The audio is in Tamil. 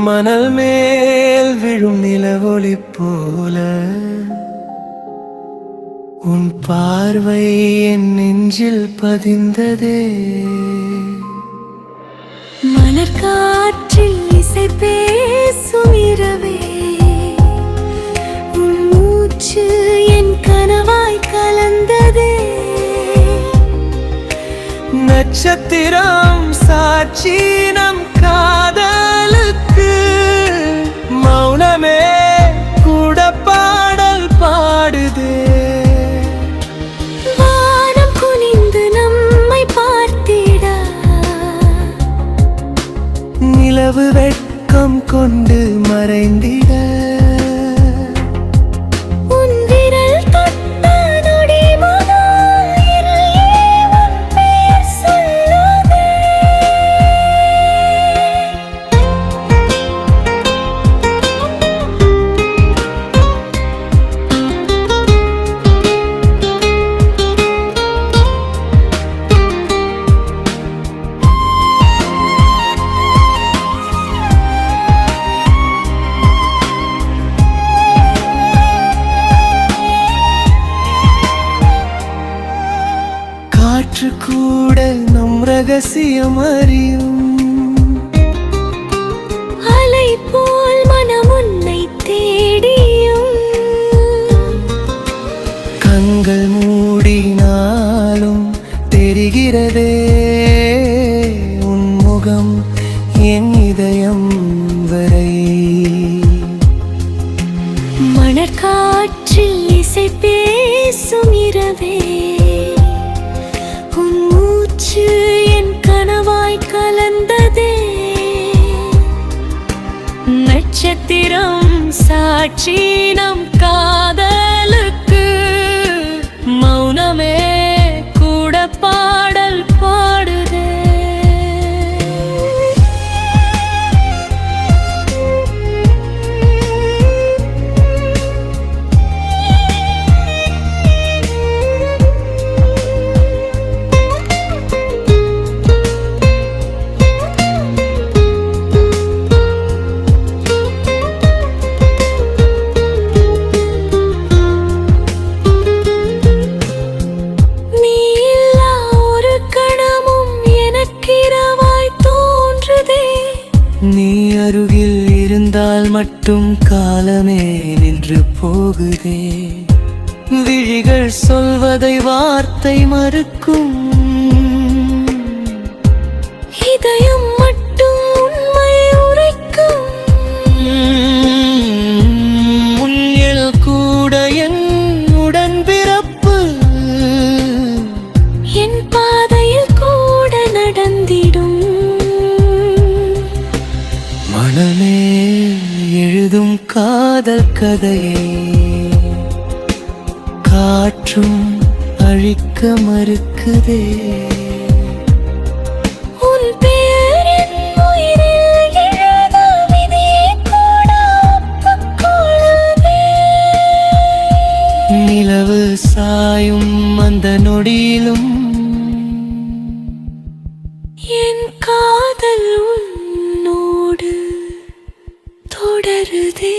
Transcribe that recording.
மணல் மேல் விழும் நிலவொளி போல உன் பார்வை என் நெஞ்சில் பதிந்ததே. மலர் காற்றில் இசை பேசும் இரவே, உன் மூச்சு என் கனவாய் கலந்ததே. நட்சத்திரம் சாட்சி நம் காதலுக்கு, மௌனமே கூட பாடல் பாடுதே. வானம் குனிந்து நம்மை பார்த்திட, நிலவு வெட்கம் கொண்டு மறைந்திட. காற்று கூட நம் ரகசியம் அறியும், அலை போல் மனம் உன்னை தேடியும். கண்கள் மூடினாலும் தெரிகிறதே உன் முகம் என் இதயம் வரை. மணற்காற்றில் இசை பேசும் இரவே, உன் மூச்சு என் கனவாய் கலந்ததே. நட்சத்திரம் சாட்சி நம் காதலுக்கு, மௌனமே கூட பாடல் பாடுதே. நீ அருகில் இருந்தால் மட்டும் காலமே நின்று போகுதே. விழிகள் சொல்வதை வார்த்தை மறுக்கும், இதயம் மட்டும் உண்மை உரைக்கும். முன்னில் கூட என் உடன்பிறப்பு, என் பாதையில் கூட நடந்திடும். மனமே எழுதும் காதல் கதையை காற்றும் அழிக்க மறுக்குதே. உன் பெயரின் உயிரில் எழுத விதியை கூட ஒப்புக்கொள்ளுதே. நிலவு சாயும் அந்த நொடியிலும் என் காதல் உன்னோடு தொடருதே.